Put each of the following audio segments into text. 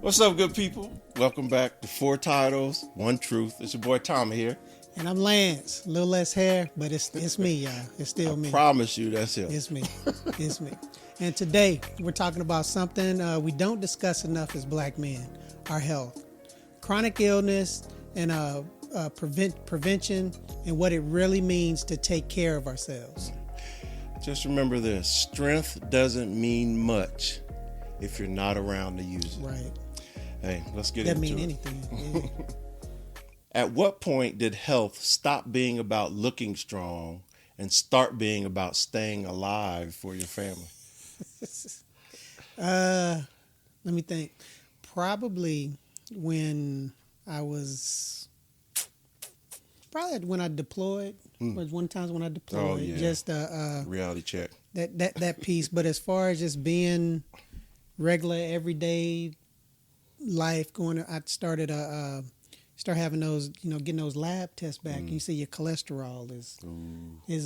What's up, good people? Welcome back to Four Titles, One Truth. It's your boy Tommie here. And I'm Lance. A little less hair, but it's me, y'all. It's still me. Promise you that's him. It's me. It's me. And today we're talking about something we don't discuss enough as black men: our health, chronic illness, and prevention, and what it really means to take care of ourselves. Just remember this: strength doesn't mean much if you're not around to use it. Right. Hey, let's get Doesn't into mean it. anything. Yeah. At what point did health stop being about looking strong and start being about staying alive for your family? Let me think. Probably when I deployed. Was one time when I deployed. Oh, yeah. Just Reality check. that piece. But as far as just being regular everyday life I started start having those, getting those lab tests back. And you see your cholesterol is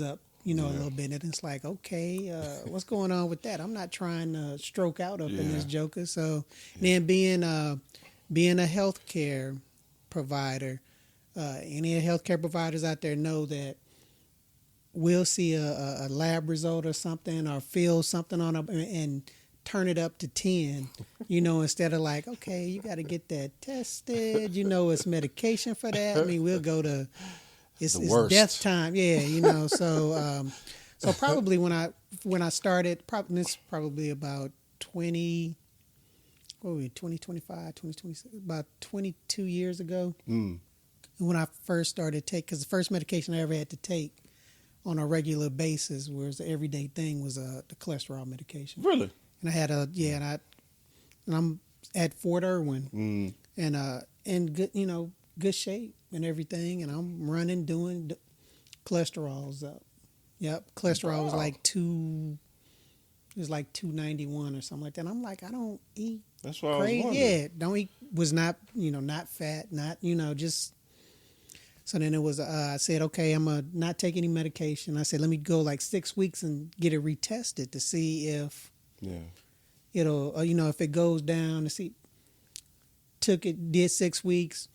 up, a little bit, and it's like, okay, what's going on with that? I'm not trying to stroke out up in this joker. So then being a healthcare provider, any healthcare providers out there know that we'll see a lab result or something, or feel something on and turn it up to 10, instead of like, okay, you got to get that tested, it's medication for that. I mean, we'll go to, it's death time. Yeah. So probably when I started, probably about 2025, 2026, about 22 years ago. When I first started because the first medication I ever had to take on a regular basis, was the everyday thing, was the cholesterol medication. Really? And I had and I'm at Fort Irwin, and in good, good shape and everything, and I'm running, doing cholesterol's up. Yep, cholesterol was like 291 or something like that. And I'm like, I don't eat. That's why crazy. I was wondering. Yeah, don't eat. Was not not fat, not just. So then it was, I said, okay, I'm going to not take any medication. I said, let me go like 6 weeks and get it retested to see if it'll, if it goes down, to see. Did 6 weeks,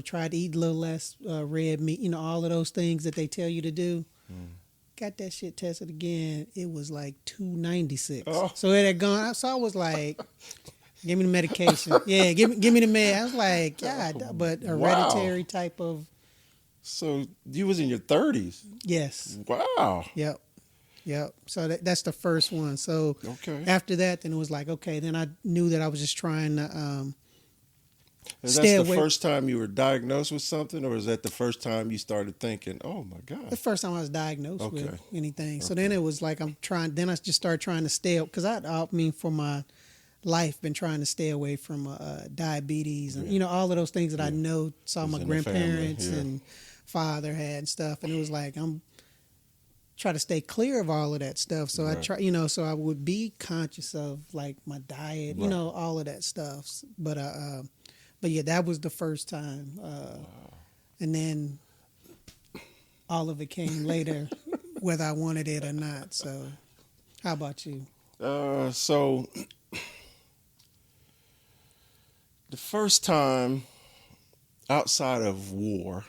tried to eat a little less red meat, all of those things that they tell you to do. Got that shit tested again. It was like 296. Oh. So it had gone, so I was like, give me the medication. Yeah, give me the med. I was like, God, but hereditary type of. So you was in your 30s. Yes. Wow. Yep. So that's the first one. So after that, then it was like, okay, then I knew that I was just trying to Is that the first time you were diagnosed with something, or is that the first time you started thinking, oh my God? The first time I was diagnosed with anything. So then it was like, then I just started trying to stay up, because for my life, been trying to stay away from diabetes and all of those things that I know, saw my grandparents and father had and stuff, and it was like I'm trying to stay clear of all of that stuff. So I try, so I would be conscious of like my diet, all of that stuff. But yeah, that was the first time, and then all of it came later, whether I wanted it or not. So, how about you? So. The first time outside of war,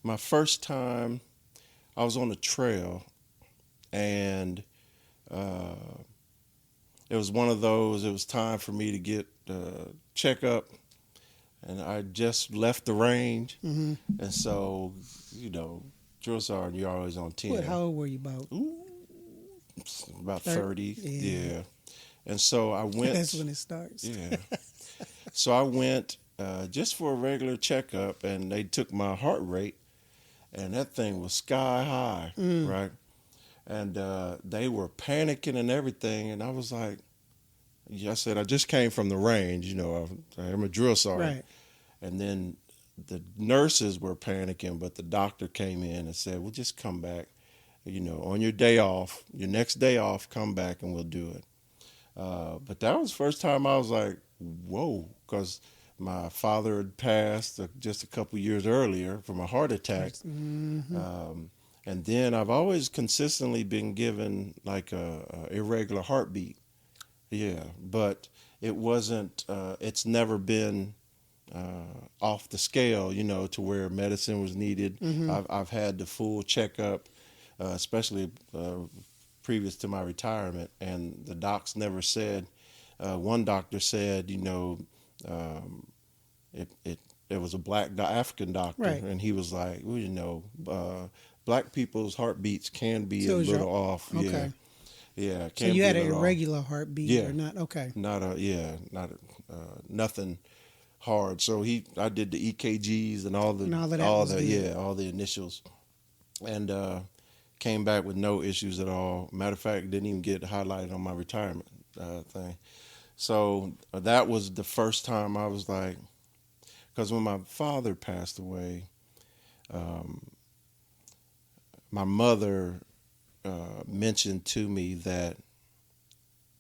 my first time, I was on the trail, and it was one of those, it was time for me to get a checkup, and I just left the range, and so, drill sergeant, you're always on 10. How old were you about? About 30, yeah. And so I went. That's when it starts. Yeah. So I went just for a regular checkup, and they took my heart rate, and that thing was sky high, right? And they were panicking and everything, and I was like, I said, I just came from the range, I'm a drill sergeant. Right. And then the nurses were panicking, but the doctor came in and said, well, just come back, on your day off, your next day off, come back and we'll do it. But that was the first time I was like, whoa, because my father had passed just a couple years earlier from a heart attack. And then I've always consistently been given like a irregular heartbeat. Yeah, but it wasn't. It's never been off the scale, to where medicine was needed. Mm-hmm. I've had the full checkup, especially previous to my retirement, and the docs never said. One doctor said, um, it was a African doctor, Right. and he was like, well, black people's heartbeats can be a So is your little off. Yeah, okay. yeah, it So can you be a had an little off. irregular heartbeat Yeah, or not? Okay. not nothing hard. So I did the EKGs and And all of that was good. all the initials, and came back with no issues at all. Matter of fact, didn't even get highlighted on my retirement thing. So that was the first time I was like, because when my father passed away, um, my mother mentioned to me that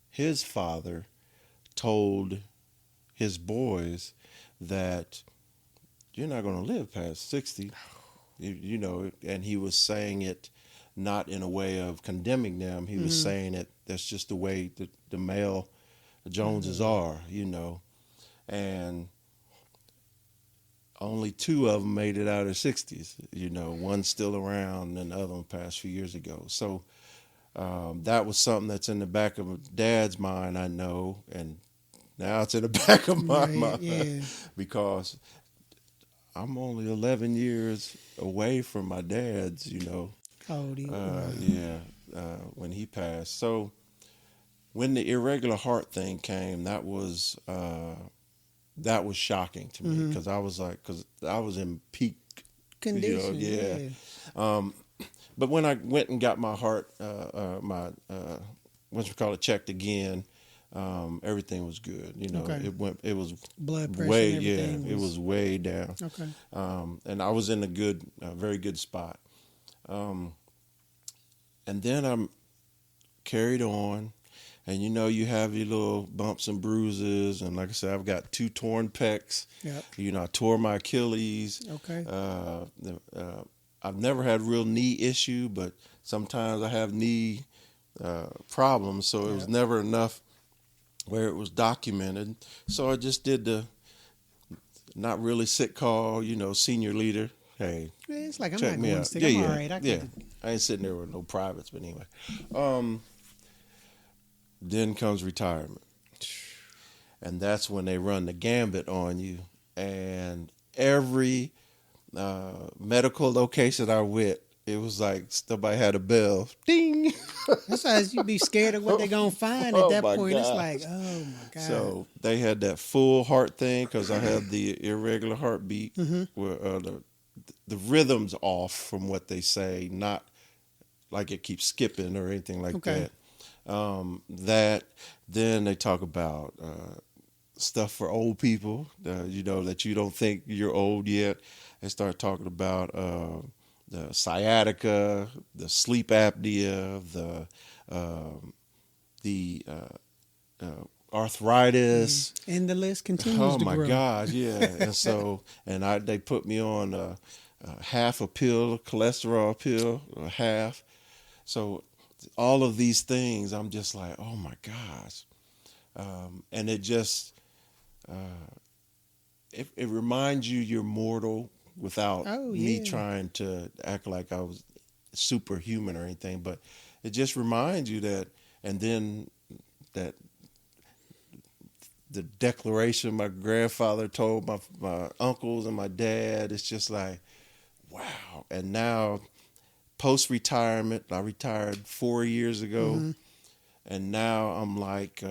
his father told his boys that you're not going to live past 60, and he was saying it not in a way of condemning them. He was Mm-hmm. saying it, that's just the way the male Joneses Mm-hmm. are. And only two of them made it out of their 60s. One's still around and the other one passed a few years ago. So that was something that's in the back of Dad's mind, I know, and now it's in the back of my Right. mind Yeah. because I'm only 11 years away from my dad's. How old are you? Yeah, when he passed. So when the irregular heart thing came, that was shocking to me Mm-hmm. because I was like, because I was in peak, Condition. yeah. Yeah. But when I went and got my heart, my what you call it, checked again, everything was good. Okay. It was Blood pressure way, and everything it was way down, okay. and I was in a very good spot. And then I'm carried on, and you have your little bumps and bruises, and like I said, I've got 2 torn pecs. Yep. I tore my Achilles. Okay. I've never had real knee issue, but sometimes I have knee problems, so it was Yep. never enough where it was documented. So I just did the not really sick call, senior leader. Hey, Yeah, it's like I'm check not me going out. sick. Yeah, I'm yeah, all right. I yeah. can. I ain't sitting there with no privates, but anyway. Then comes retirement, and that's when they run the gambit on you. And every medical location I went, it was like somebody had a bell, ding. That's why you be scared of what they're gonna find at Oh that my point. It's gosh. like, oh my god. So they had that full heart thing because I have the irregular heartbeat, Mm-hmm. where the rhythm's off from what they say, not like it keeps skipping or anything like Okay. that. Then they talk about stuff for old people, that you don't think you're old yet. They start talking about the sciatica, the sleep apnea, the arthritis. And the list continues Oh to my grow. God, yeah. And so, they put me on half a pill, a cholesterol pill, or half. So all of these things, I'm just like, oh my gosh. And it just, it reminds you you're mortal without Oh me yeah. trying to act like I was superhuman or anything. But it just reminds you that, and then that the declaration my grandfather told my uncles and my dad, it's just like, wow. And now, post-retirement, I retired 4 years ago, Mm-hmm. and now I'm like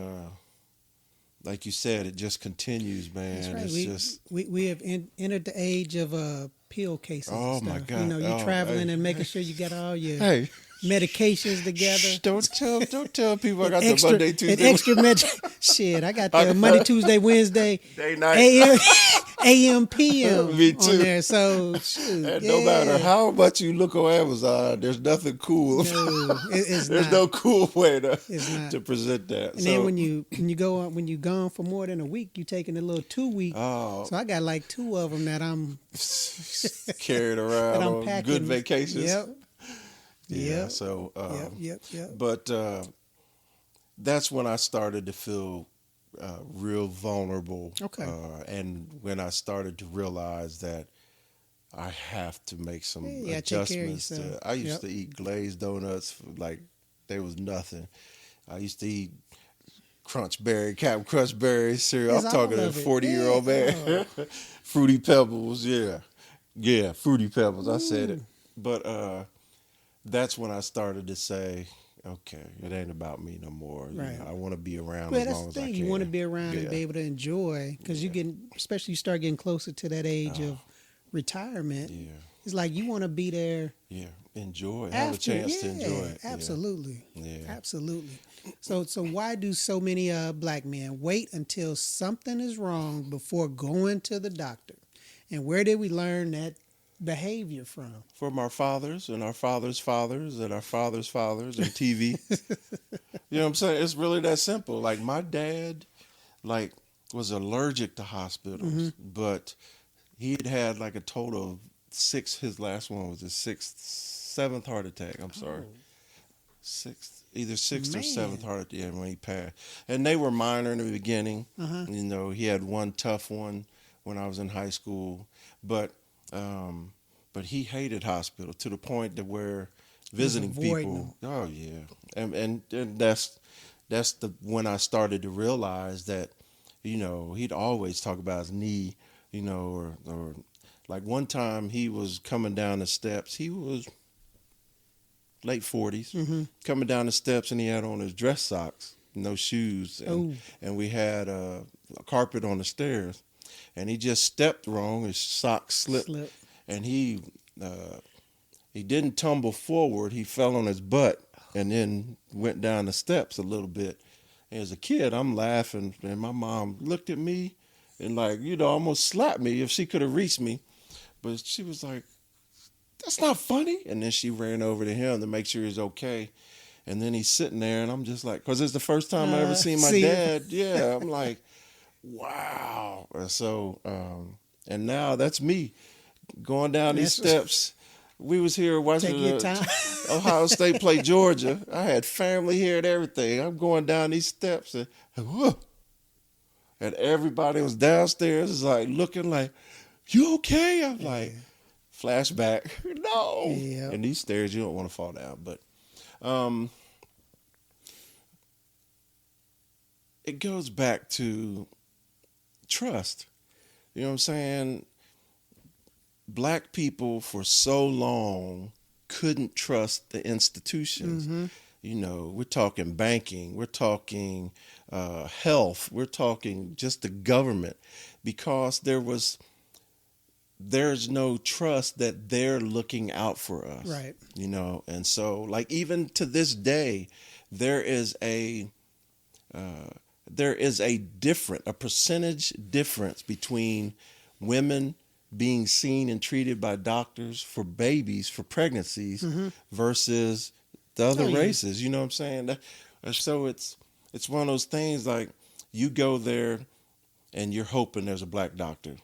you said, it just continues, That's man. right. It's just, We have entered the age of pill cases and oh stuff. my You God. know, you're Oh, traveling hey, and making sure you got all your hey, medications together. shh, don't tell people I An got extra, the Monday, an Tuesday, extra shit. I got the Monday, Tuesday, Wednesday, day, night. AM, AM, PM Me on too. there. So shoot, And yeah. no matter how much you look on Amazon, there's nothing cool. No, it's There's not. no cool way It's not. to present that. And then when you go on, when you gone for more than a week, you taking a little 2 week. oh, So I got like 2 of them that I'm carried around that I'm on packing. good vacations. Yep. Yeah. Yep. So, Yep. but that's when I started to feel real vulnerable. Okay. And when I started to realize that I have to make some Yeah, take care of adjustments. yourself. I used Yep. to eat glazed donuts like there was nothing. I used to eat Captain Crunch Berry cereal. It's I'm talking all to a of it. 40-year-old Yeah. man. Oh. Fruity Pebbles, yeah. Yeah, Fruity Pebbles. I said it. Ooh. But that's when I started to say, okay, it ain't about me no more. You Right. know, I want to be around Well, as that's long the as I thing. You want to can. be around and Yeah. be able to enjoy because you Yeah. get, especially you start getting closer to that age Oh, of retirement. yeah. It's like you want to be there Yeah. Enjoy. Have a after. chance to enjoy Yeah, it. Yeah. absolutely, Yeah. absolutely. So why do so many black men wait until something is wrong before going to the doctor? And where did we learn that behavior from? From our fathers and our fathers' fathers and our fathers' fathers and TV. You know what I'm saying? It's really that simple. Like my dad, like was allergic to Mm-hmm. hospitals, but he'd had like a total of six. His last one was his seventh heart attack. I'm sorry, Oh either sixth or seventh man. heart attack when he passed. And they were minor in the beginning. Uh huh. You know, he had one tough one when I was in high school, but um, he hated hospital to the point that where He was visiting avoiding people. them. Oh yeah, and that's the when I started to realize that, you know, he'd always talk about his knee, you know, or like one time he was coming down the steps. He was late 40s, Mm-hmm. coming down the steps, and he had on his dress socks, no shoes, Oh. and we had a carpet on the stairs, and he just stepped wrong. His socks slipped, Slip. and he didn't tumble forward. He fell on his butt and then went down the steps a little bit. And as a kid, I'm laughing, and my mom looked at me and, like, you know, almost slapped me if she could have reached me. But she was like, "That's not funny." And then she ran over to him to make sure he's okay. And then he's sitting there, and I'm just like, because it's the first time I ever seen my See. dad. Yeah, I'm like, wow. And so, and now that's me going down these That's steps. We was here take watching your time. Ohio State play Georgia. I had family here and everything. I'm going down these steps, and whoa, and everybody was downstairs is like looking like, "You okay?" I'm like, flashback, no. Yeah. And these stairs, you don't want to fall down, but um, it goes back to trust. You know what I'm saying? Black people for so long couldn't trust the institutions. Mm-hmm. You know, we're talking banking, we're talking health, we're talking just the government, because there's no trust that they're looking out for us. Right. You know, and so like even to this day, there is a a percentage difference between women being seen and treated by doctors for babies, for pregnancies, Mm-hmm. versus the other Oh, yeah. races. You know what I'm saying? So it's one of those things like you go there and you're hoping there's a black doctor.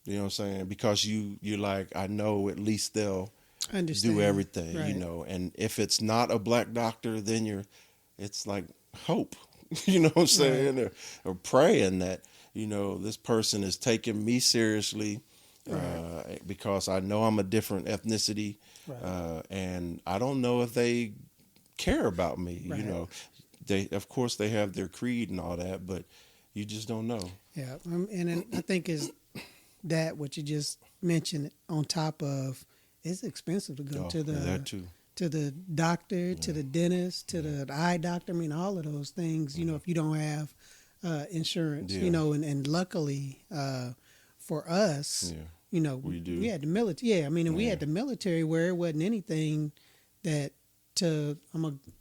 You know what I'm saying? Because you're like, I know at least they'll Understand. do everything, Right. you know. And if it's not a black doctor, then it's like hope, you know what I'm saying? Or praying that, you know, this person is taking me seriously, because I know I'm a different ethnicity, Right. and I don't know if they care about me. Right. You know, of course they have their creed and all that, but you just don't know. Yeah. And then I think is that what you just mentioned on top of it's expensive to go to that too. to the doctor, to the dentist, to the eye doctor. I mean, all of those things, you know, if you don't have insurance, Yeah. you know, and luckily for us, Yeah. you know, We do. we had the military. Yeah, I mean, and we Yeah. had the military where it wasn't anything that I'm going to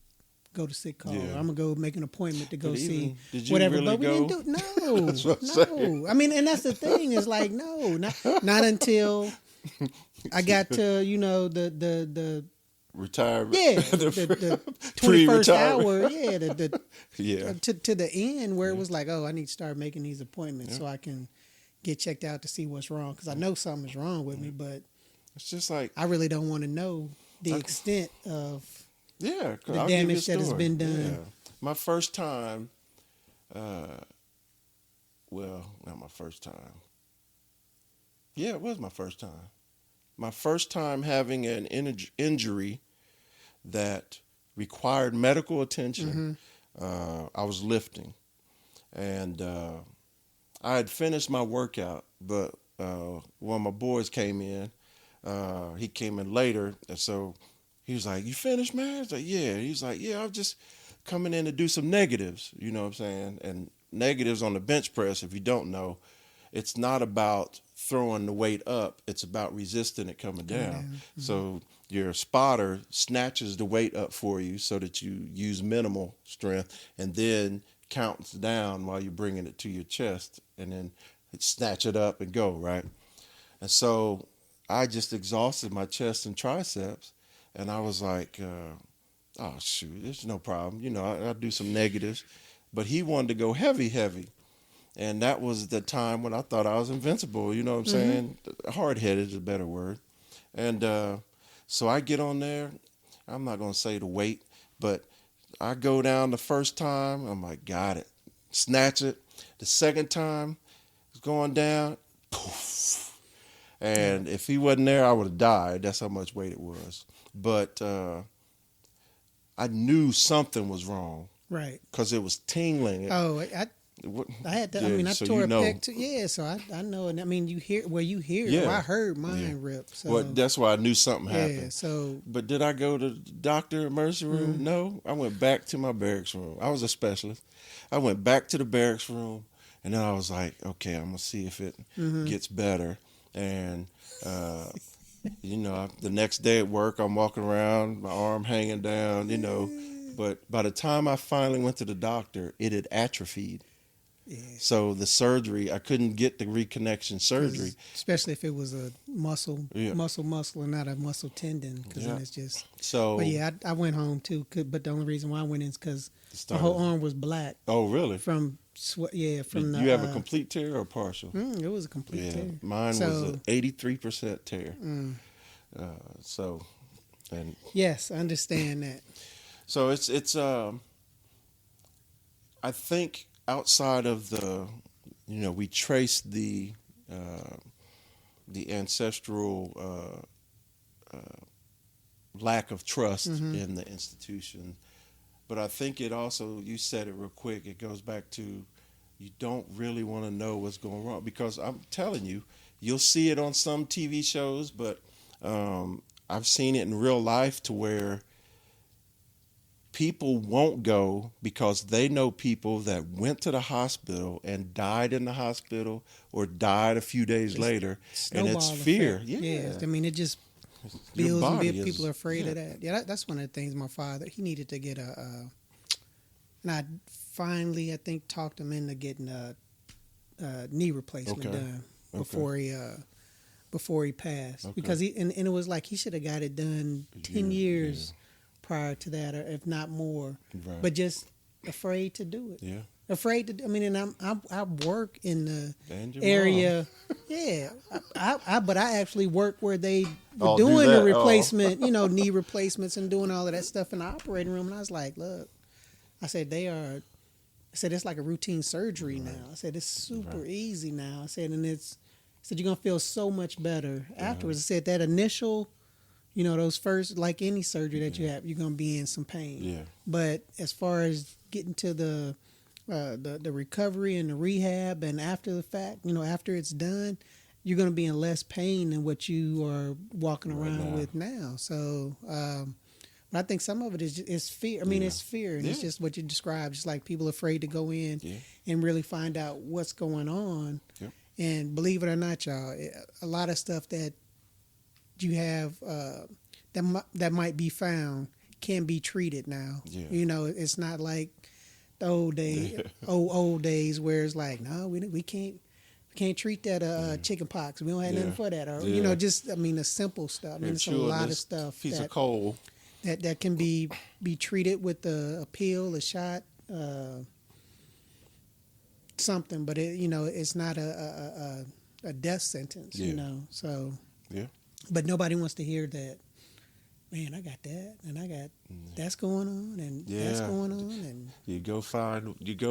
go to sick call. Yeah. Or I'm going to go make an appointment to go But see even, did you whatever. really But we go? didn't do no, That's what I'm saying. no. I mean, and that's the thing is like, no, not until I got to, you know, the Retirement. yeah, the 21st Pre-retirement. hour, yeah, Yeah. to the end where it was like, oh, I need to start making these appointments so I can get checked out to see what's wrong because I know something's wrong with me, but It's just like, I really don't want to know the Okay. extent of yeah, the I'll give you a damage that has story. been done. Yeah. My first time well, not my first time. Yeah, it was my first time. My first time having an injury that required medical attention. Mm-hmm. I was lifting, and I had finished my workout, but one of my boys came in. He came in later, and so he was like, "You finished, man?" I was like, "Yeah." He was like, "Yeah, I was just coming in to do some negatives." You know what I'm saying? And negatives on the bench press, if you don't know, it's not about throwing the weight up. It's about resisting it coming Coming down. down. Mm-hmm. So your spotter snatches the weight up for you so that you use minimal strength, and then counts down while you're bringing it to your chest, and then snatch it up and go, right? And so I just exhausted my chest and triceps, and I was like, oh, shoot, there's no problem. You know, I'll do some negatives. But he wanted to go heavy, heavy. And that was the time when I thought I was invincible. You know what I'm Mm-hmm. saying? Hard-headed is a better word. And so I get on there. I'm not going to say the weight, but I go down the first time. I'm like, got it. Snatch it. The second time, it's going down. Poof. And if he wasn't there, I would have died. That's how much weight it was. But I knew something was wrong Right. because it was tingling. Oh, I had that. I Yeah, mean, I so tore you a know. pec too. Yeah, so I know. And I mean, you hear Yeah. Well, I heard Yeah. mine rip. So Well, that's why I knew something yeah. happened. So But did I go to the doctor emergency room? Mm. No. I went back to my barracks room. I was a specialist. I went back to the barracks room, and then I was like, okay, I'm going to see if it Mm-hmm. gets better. And, the next day at work, I'm walking around, my arm hanging down, But by the time I finally went to the doctor, it had atrophied. Yeah. So the surgery, I couldn't get the reconnection surgery. Especially if it was a muscle, Yeah. muscle, and not a muscle tendon, because Yeah. then it's just. So But yeah, I went home too. But the only reason why I went in is because my started- whole arm was black Oh, really? from sweat. Yeah, from Did the. you have a complete tear or partial? It was a complete Yeah, tear. mine was So- an 83% tear. Mm. So, and Yes, I understand that. so it's I think outside of we trace the ancestral lack of trust Mhm. in the institution, but I think it also, you said it real quick, it goes back to you don't really want to know what's going wrong, because I'm telling you, you'll see it on some TV shows, but I've seen it in real life to where people won't go because they know people that went to the hospital and died in the hospital or died a few days later, and it's Snowball fear. effect. Yeah. I mean, it just Your builds and body builds. People are is- afraid yeah. of that. Yeah, that's one of the things. My father, he needed to get and I finally, I think, talked him into getting a knee replacement Okay. done before he passed, Okay. because and it was like he should have got it done 10 years prior to that, or if not more, Right. but just afraid to do it. Yeah. Afraid to. I mean, and I work in the And your area. Yeah, but I actually work where they were Oh, do doing that? the replacement, knee replacements and doing all of that stuff in the operating room. And I was like, look, I said I said it's like a routine surgery now. I said it's super easy now. I said, and I said you're gonna feel so much better afterwards. I said that initial, those first, like any surgery that you have, you're gonna be in some pain. Yeah. But as far as getting to the recovery and the rehab, and after the fact, after it's done, you're going to be in less pain than what you are walking Right around now. with now. So, but I think some of it is fear. I mean, Yeah. it's fear, and it's Yeah. just what you described. Just like people afraid to go in Yeah. and really find out what's going on. Yep. And believe it or not, y'all, a lot of stuff that you have that might be found can be treated now. Yeah. It's not like the old days where it's like, no, we can't treat that chicken pox. We don't have nothing Yeah. for that, or Yeah. the simple stuff. I mean, it's a lot of stuff Piece that of coal. that can be treated with a pill, a shot, something. But it's not a death sentence. Yeah. So Yeah. but nobody wants to hear that. man, I got that, and I got that's going on, and that's Yeah. going on, and You go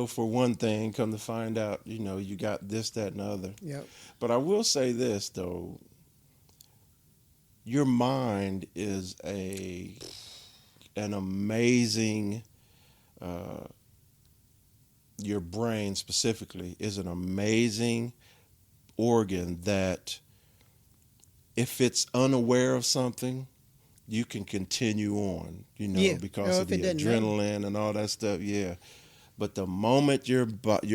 for one thing, come to find out, you got this, that, and the other. yep, But I will say this though, your mind is an amazing your brain specifically is an amazing organ that if it's unaware of something, you can continue on, yeah. because Or of if it the doesn't know, adrenaline and all that stuff. Yeah. But the moment your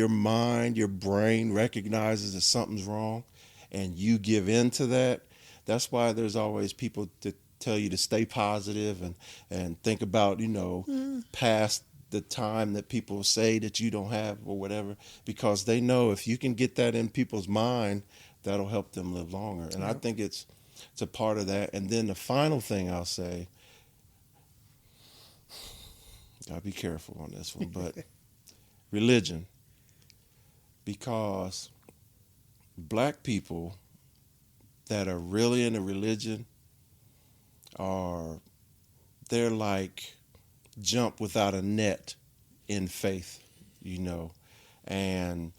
mind, your brain recognizes that something's wrong and you give in to that, that's why there's always people that tell you to stay positive and think about, past the time that people say that you don't have or whatever, because they know if you can get that in people's mind, that'll help them live longer. And I yep. think it's a part of that. And then the final thing I'll say, gotta be careful on this one, but religion, because black people that are really into religion they're like jump without a net in faith, and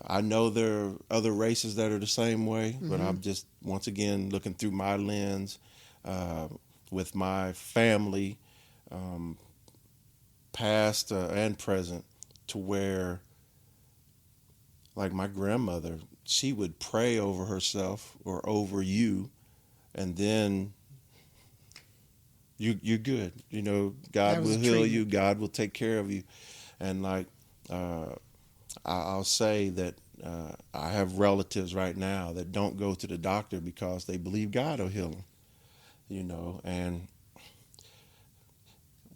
I know there are other races that are the same way, but Mm-hmm. I'm just once again looking through my lens with my family, um, past and present, to where like my grandmother, she would pray over herself or over you, and then you're good. That God was will a heal you. treatment. God will take care of you. And like I'll say that I have relatives right now that don't go to the doctor because they believe God will heal them. And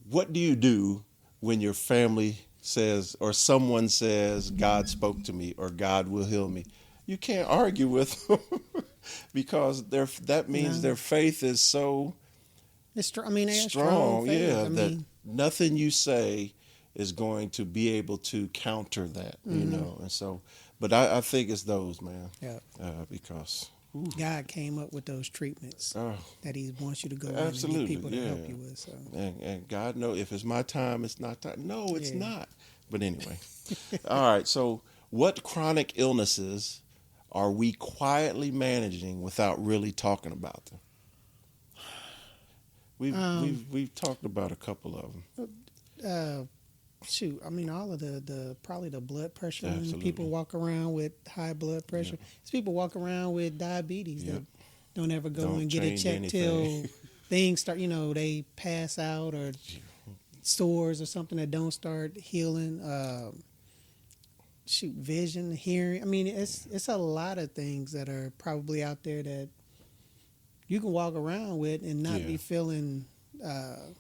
what do you do when your family says or someone says God spoke to me or God will heal me? You can't argue with them because that means No, their faith is so I mean, they got strong strong, faith. yeah, I that mean, nothing you say is going to be able to counter that, mm-hmm. And so, but I think it's those, man, Yeah. because ooh, God came up with those treatments oh, that He wants you to go in and get absolutely, people to yeah, help you with. So and God knows if it's my time, it's not time. No, it's yeah. not. But anyway, all right. So, what chronic illnesses are we quietly managing without really talking about them? Um. We've talked about a couple of them. Uh. Shoot. I mean, all of the probably the blood pressure when people Absolutely. walk around with high blood pressure. Yep. There's people walk around with diabetes that Yep. don't ever go Don't and get it change checked anything. till things start. They pass out or sores or something that don't start healing. Shoot, vision, hearing. I mean, it's a lot of things that are probably out there that you can walk around with and not Yeah. be feeling the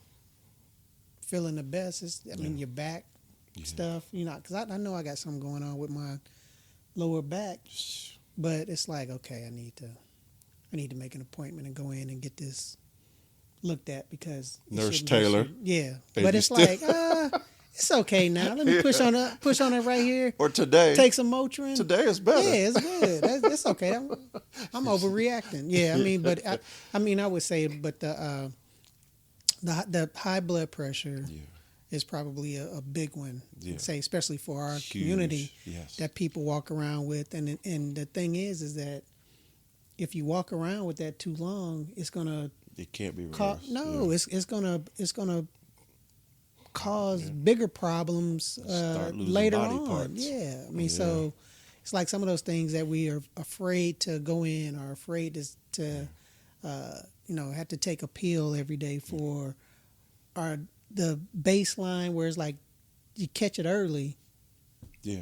best. I mean, Yeah. your back Yeah. stuff, because I know I got something going on with my lower back, but it's like, okay, I need to make an appointment and go in and get this looked at because Nurse Taylor. yeah. Baby But it's still- like, it's okay now. Let me push on it right here. Or today. Take some Motrin. Today is better. Yeah, it's good. It's okay. I'm overreacting. Yeah, I mean, but I would say, but the high blood pressure Yeah. is probably a big one. Yeah. I'd say, especially for our Huge. community Yes. that people walk around with, and the thing is that if you walk around with that too long, it's gonna It can't be reversed. no, Yeah. it's gonna cause Yeah. bigger problems Start losing later body on. parts. Yeah, I mean, Yeah. so it's like some of those things that we are afraid to go in or afraid to have to take a pill every day for, or the baseline where it's like you catch it early. Yeah.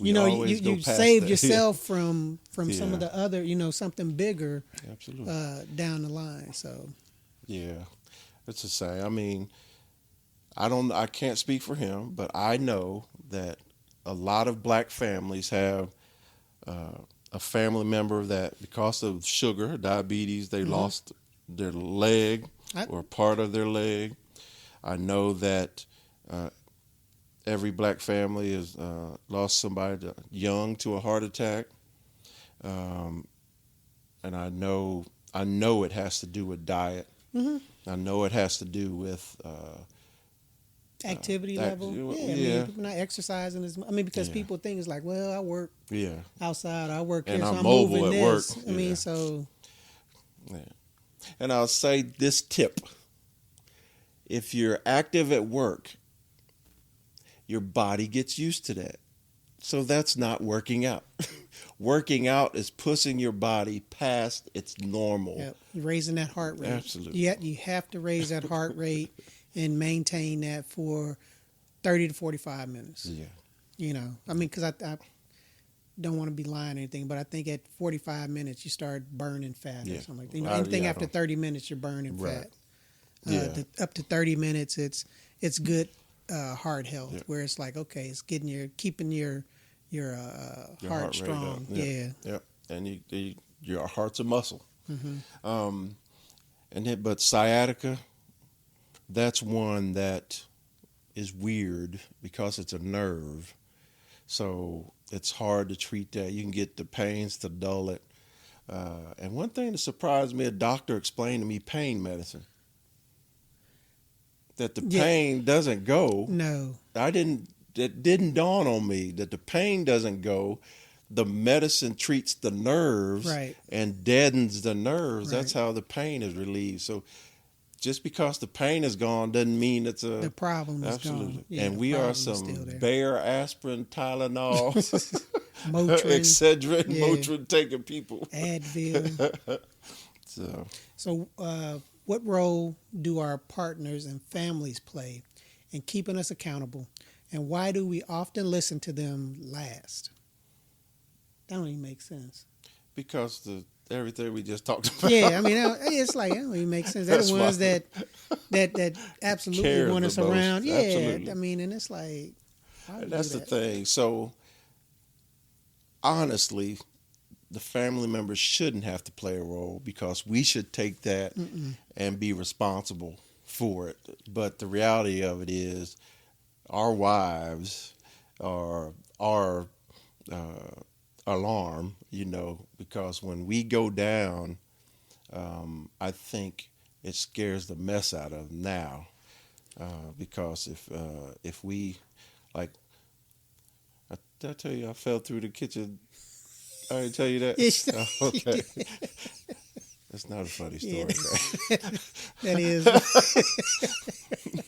You always go past saved that. yourself from some Yeah. of the other, something bigger Absolutely. down the line. So Yeah. It's the same. I mean, I can't speak for him, but I know that a lot of black families have a family member that because of sugar, diabetes, they lost their leg or part of their leg. I know that every black family has lost somebody young to a heart attack, and I know it has to do with diet. mm-hmm. I know it has to do with Activity level. Yeah, I mean, yeah, people not exercising as much. I mean, because yeah, people think it's like, well, I work yeah, outside, I work and here, so I'm I'm mobile moving at work. this. I Yeah, mean, so yeah. And I'll say this tip: if you're active at work, your body gets used to that. So that's not working out. Working out is pushing your body past its normal. yeah, you're raising that heart rate. Absolutely. You have to raise that heart rate and maintain that for 30 to 45 minutes. Yeah. I mean, because I don't want to be lying or anything, but I think at 45 minutes you start burning fat or Yeah. something like that. Anything Yeah, I after don't. 30 minutes you're burning Right. fat. Yeah. Up to 30 minutes it's good heart health Yeah. where it's like, okay, it's getting keeping your Your heart heart rate up. strong. Yep. Yeah. Yep. And your heart's a muscle. Hmm. Um, but sciatica, that's one that is weird because it's a nerve. So it's hard to treat that. You can get the pains to dull it. And one thing that surprised me, a doctor explained to me pain medicine. That the Yeah. pain doesn't go. No. It didn't dawn on me that the pain doesn't go. The medicine treats the nerves Right. and deadens the nerves. That's Right. how the pain is relieved. So just because the pain is gone doesn't mean it's The a problem is gone. absolutely. Yeah, And the we are problem is some still there. Bayer, aspirin, Tylenol, Motrin, Excedrin, yeah, Motrin taking people. Advil. So So, what role do our partners and families play in keeping us accountable, and why do we often listen to them last? That don't even make sense. because everything we just talked about. Yeah, I mean, it's like, that don't even make sense. They're the That's ones why that absolutely care want the us most. around. Yeah, I Absolutely. mean, and it's like, why would And you do that's the that? thing. So honestly, the family members shouldn't have to play a role because we should take that Mm-mm. and be responsible for it. But the reality of it is, our wives are our alarm, because when we go down, I think it scares the mess out of them now. Because if we, like, did I tell you I fell through the kitchen? I didn't tell you that. Yes, Oh, you okay, did. that's not a funny Yeah, story. that is.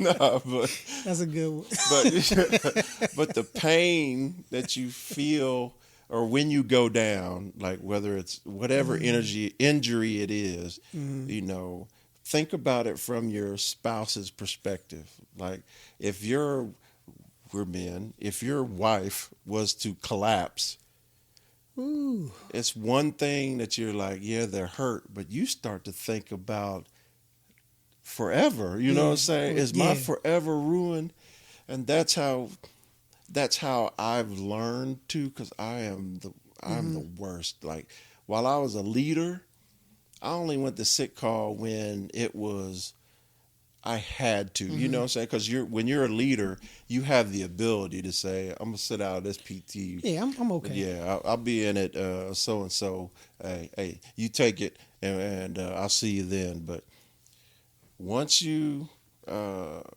No, but That's a good one. but the pain that you feel, or when you go down, like whether it's whatever injury it is, Mhm. think about it from your spouse's perspective. Like, if we're men, if your wife was to collapse, Ooh, it's one thing that you're like, yeah, they're hurt, but you start to think about forever. You know what yeah, I'm saying? well, Is my yeah. forever ruined? And that's how I've learned to, because I'm the Mhm. worst. Like, while I was a leader, I only went to sick call when it was I had to. You know Mhm. what I'm saying? Because when you're a leader, you have the ability to say, I'm gonna sit out of this PT. Yeah, I'm But okay. yeah, I'll be in it. So and so. Hey, you take it, and I'll see you then. But once you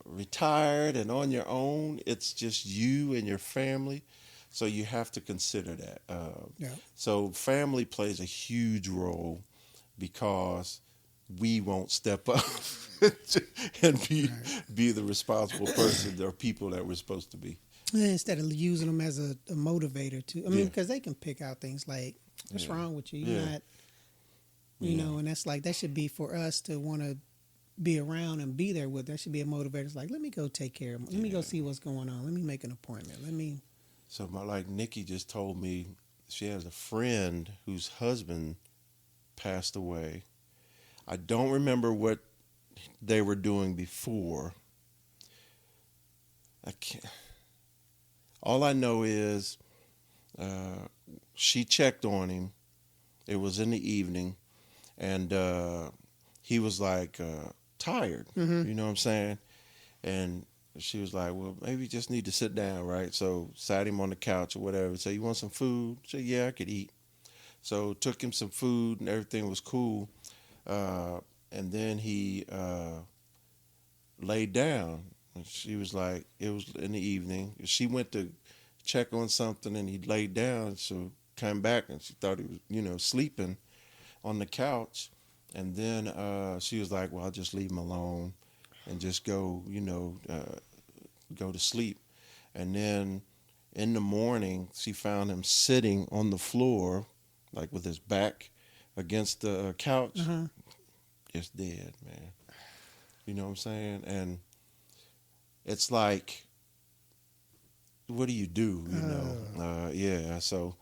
retired and on your own, it's just you and your family. So you have to consider that. Yeah. So family plays a huge role because we won't step up and Right. be the responsible person or people that we're supposed to be. And instead of using them as a motivator to, I mean, Yeah, because they can pick out things like, what's yeah, wrong with you? You're yeah, not, yeah. and that's like, that should be for us to want to be around and be there with. That should be a motivator. It's like, let me go take care of him. Let me go Yeah. see what's going on. Let me make an appointment. Let me, So like Nikki just told me, she has a friend whose husband passed away. I don't remember what they were doing before. I can't. All I know is uh, she checked on him. It was in the evening, and he was like tired. mm-hmm. You know what I'm saying? And she was like, "Well, maybe you just need to sit down, right?" So sat him on the couch or whatever. Said, "You want some food?" Said, "Yeah, I could eat." So took him some food, and everything was cool. and then he laid down. And she was like, it was in the evening. She went to check on something, and he laid down. So came back, and she thought he was, sleeping on the couch. And then she was like, well, I'll just leave him alone and just go, go to sleep. And then in the morning, she found him sitting on the floor, like with his back against the couch, Uh-huh. just dead, man. You know what I'm saying? And it's like, what do you do? Yeah. So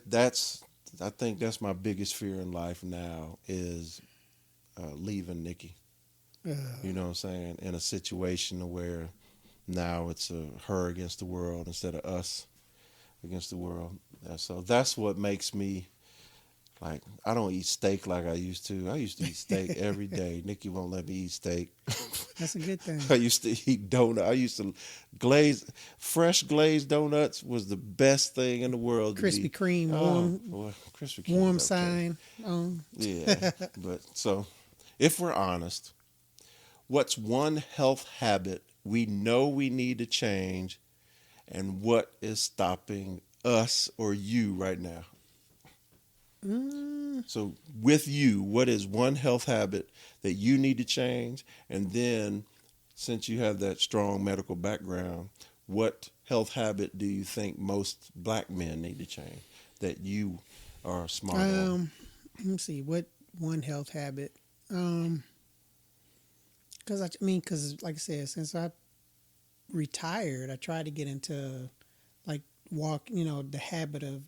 that's, I think that's my biggest fear in life now is leaving Nikki. Uh, You know what I'm saying? In a situation where now it's her against the world instead of us against the world. So that's what makes me like, I don't eat steak like I used to. I used to eat steak every day. Nikki won't let me eat steak. that's a good thing. I used to eat donut. I used to fresh glazed donuts was the best thing in the world to Krispy be. Kreme, Oh, well, Krispy Kreme. warm Okay. sign. Yeah, but so if we're honest, what's one health habit we know we need to change, and what is stopping us or you right now? Mm, So, with you, what is one health habit that you need to change? And then, since you have that strong medical background, what health habit do you think most black men need to change that you are smart on? let me see. What one health habit? Because because like I said, since I retired, I tried to get into like the habit of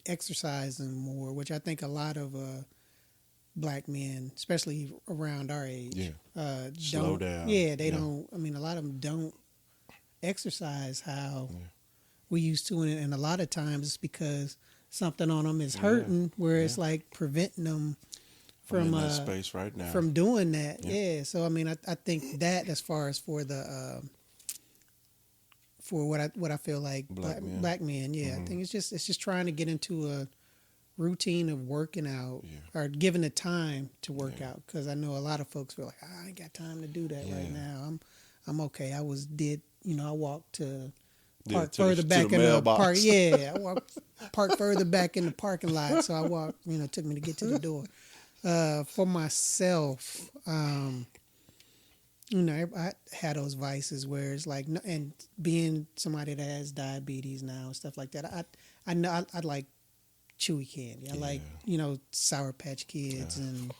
exercising more, which I think a lot of black men, especially around our age, Yeah, slow don't. down. Yeah, they Yeah. don't. I mean, a lot of them don't exercise how Yeah. we used to, and a lot of times it's because something on them is Yeah, hurting, where yeah. it's like preventing them I'm in from that space right now. from doing that. Yeah. Yeah. So I mean, I think that as far as for the for what I feel like Black men. black men, yeah, I Mhm. think it's just trying to get into a routine of working out Yeah. or giving the time to work Yeah. out, because I know a lot of folks feel like, I ain't got time to do that right Yeah. now. I'm okay. I walked to Yeah, park further to the back in the park. mailbox. Yeah, I walked park further back in the parking lot. So I walked. It took me to get to the door. For myself, I had those vices where it's like, and being somebody that has diabetes now and stuff like that, I know I like chewy candy. I like Sour Patch Kids and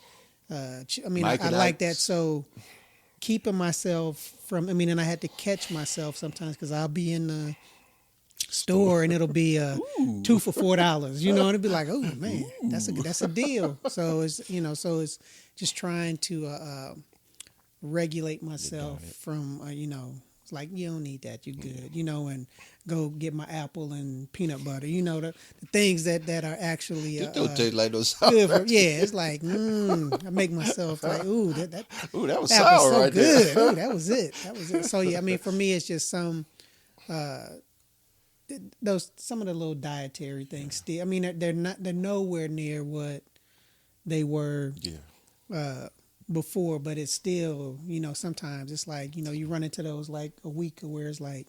Mike I and like that. Ike's. So keeping myself from, and I had to catch myself sometimes because I'll be in the store and it'll be Ooh. two for $4. And it'd be like, oh man, Ooh. that's a deal. So it's just trying to regulate myself diet. from it's like, you don't need that, you good, and go get my apple and peanut butter, the things that are actually It don't taste like no sour good for, patch yeah, Kids. it's like I make myself like, ooh, that Ooh, that was apple's sour so right good. there. Ooh, that was it. So yeah, for me it's just some some of the little dietary things still, they're nowhere near what they were Yeah. before, but it's still, sometimes it's like, you run into those like a week where it's like,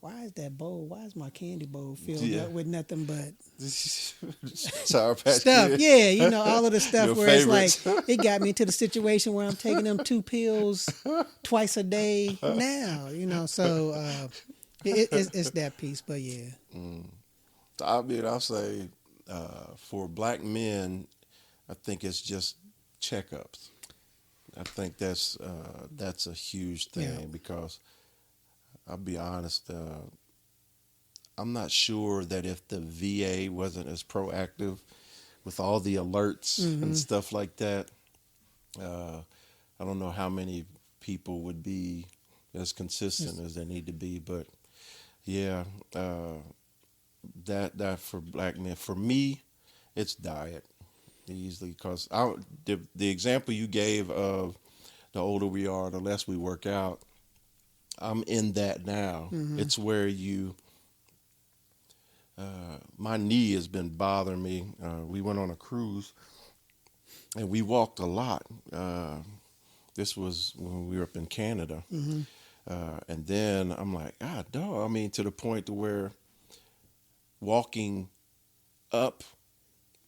why is my candy bowl filled Yeah. up with nothing but Sour Patch stuff? Kid. Yeah, all of the stuff Your where favorites. it's like, it got me into the situation where I'm taking them 2 pills twice a day now, so it's that piece, but yeah. I'll say for black men, I think it's just checkups. I think that's a huge thing Yeah. because I'll be honest, I'm not sure that if the VA wasn't as proactive with all the alerts and Mm-hmm. stuff like that, I don't know how many people would be as consistent as they need to be. But yeah, that for black men, for me, it's diet easily because the example you gave of the older we are, the less we work out. I'm in that now. Mm-hmm. It's where my knee has been bothering me. We went on a cruise and we walked a lot. This was when we were up in Canada. Mm-hmm. And then I'm like, ah, dog. I mean, to the point to where walking up,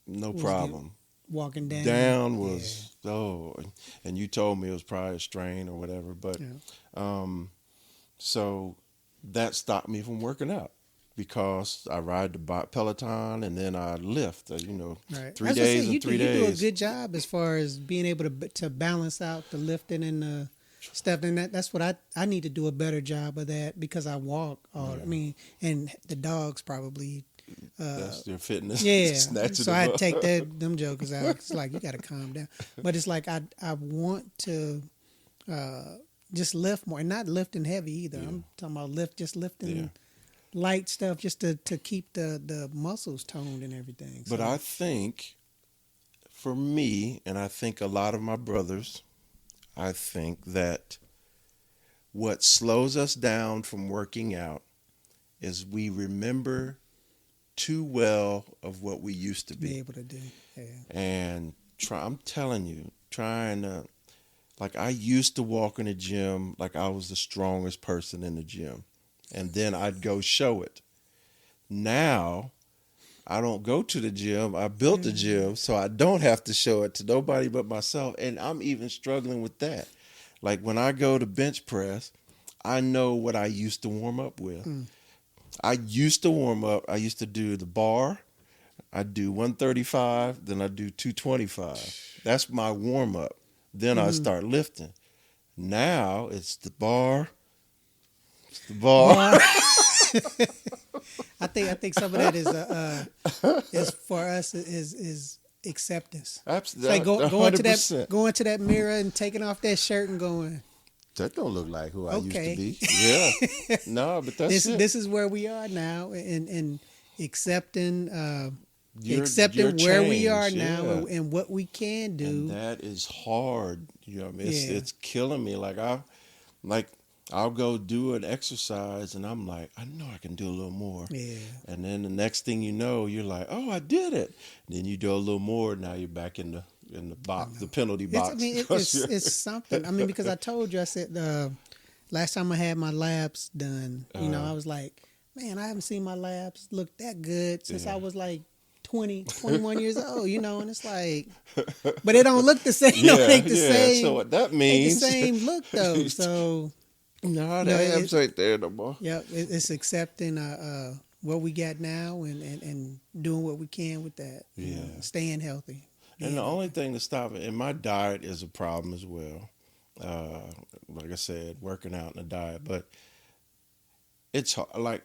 no Was the problem. walking down? Down Yeah. was, oh, and you told me it was probably a strain or whatever. But Yeah. um, so that stopped me from working out because I ride the Peloton and then I lift, Right. 3 That's what I said. days and three You do a days. good job as far as being able to balance out the lifting and the stuff. And that's what I need to do a better job of that because I walk all. Yeah. I mean, and the dogs probably. That's their fitness. Yeah. Snatching So them I up. take them jokers out. It's like you got to calm down. But it's like I want to just lift more, and not lifting heavy either. Yeah. I'm talking about lifting. Yeah. Light stuff just to keep the muscles toned and everything. But So, I think for me, and I think a lot of my brothers, I think that what slows us down from working out is we remember too well of what we used to be be. able to do. Yeah. And I'm telling you, trying to, like, I used to walk in the gym like I was the strongest person in the gym. And then I'd go show it. Now, I don't go to the gym. I built the gym so I don't have to show it to nobody but myself. And I'm even struggling with that. Like when I go to bench press, I know what I used to warm up with. I used to warm up. I used to do the bar. I do 135, then I do 225. That's my warm up. Then I start lifting. Now it's the bar. It's the bar. Bar. I think some of that is for us is acceptance. It's like Absolutely. going to that mirror and taking off that shirt and going, That don't look like who I used okay. to be. Yeah. No, but that's it. this is where we are now, and accepting Your accepting where we are change, now yeah. and what we can do. And that is hard. I mean, Yeah. it's killing me. I'll go do an exercise and I'm like, I know I can do a little more. Yeah. And then the next thing you know, you're like, oh, I did it. Then you do a little more. Now you're back in the box, the penalty box. It's something. I mean, because I told you, I said last time I had my labs done, I was like, man, I haven't seen my labs look that good since I was like 20, 21 years old, and it's like, but it don't look the same. Yeah, Ain't the yeah. same. So what that Ain't means? the same look though. So No, the abs ain't there no more. yeah, it's accepting what we got now and doing what we can with that. Yeah. Staying healthy. And the only thing to stop it, and my diet is a problem as well. Like I said, working out and the diet, but it's hard. Like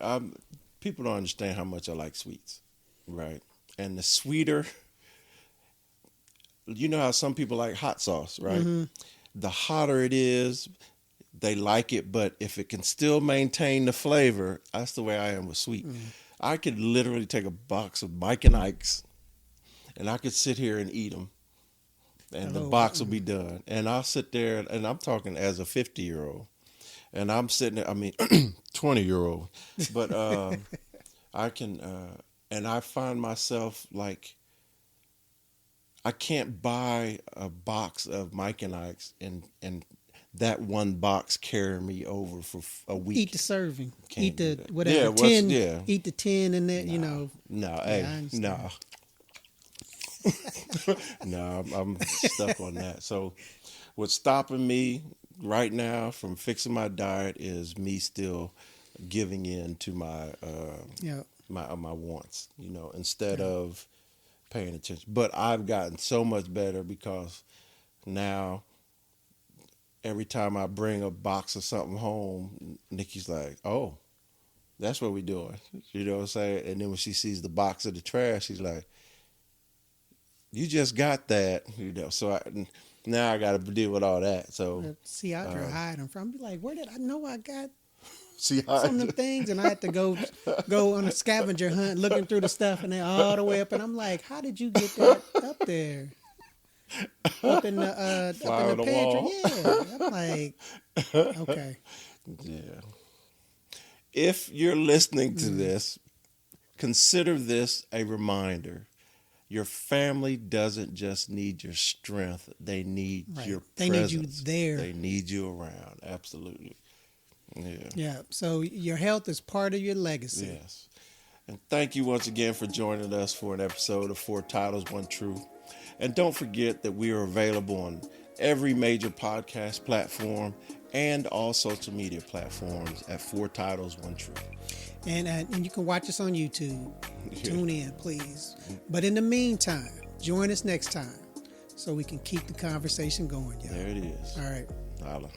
people don't understand how much I like sweets, right? And the sweeter, you know how some people like hot sauce, right? Mm-hmm. The hotter it is, they like it, but if it can still maintain the flavor, that's the way I am with sweet. I could literally take a box of Mike and Ike's, and I could sit here and eat them, and the box will be done. And I'll sit there, and I'm talking as a 50-year-old, and I'm sitting there, 20-year-old, but I can, and I find myself like, I can't buy a box of Mike and Ike's and that one box carry me over for a week. Eat the serving. Can't Eat do the that. whatever Yeah, 10. yeah. Eat the 10 and that, No, Yeah, I hey, understand. no, I'm stuck on that. So, what's stopping me right now from fixing my diet is me still giving in to my Yeah. my wants, instead of paying attention. But I've gotten so much better because now every time I bring a box of something home, Nikki's like, "Oh, that's what we're doing." You know what I'm saying? And then when she sees the box of the trash, she's like, "You just got that," So now I got to deal with all that. So See, I try to hide them from. Be like, where did I know I got see some of them things? And I had to go on a scavenger hunt looking through the stuff, and they all the way up. And I'm like, how did you get that up there? Up in the the pantry? wall. Yeah. I'm like, okay. Yeah. If you're listening to this, consider this a reminder Your family doesn't just need your strength; they need Right. your They need you presence. there. They need you around. Absolutely. Yeah. Yeah. So your health is part of your legacy. Yes. And thank you once again for joining us for an episode of Four Titles, One Truth. And don't forget that we are available on every major podcast platform and all social media platforms at Four Titles, One Truth. And you can watch us on YouTube. Yeah. Tune in, please. But in the meantime, join us next time so we can keep the conversation going, y'all. There it is. All right. Holla.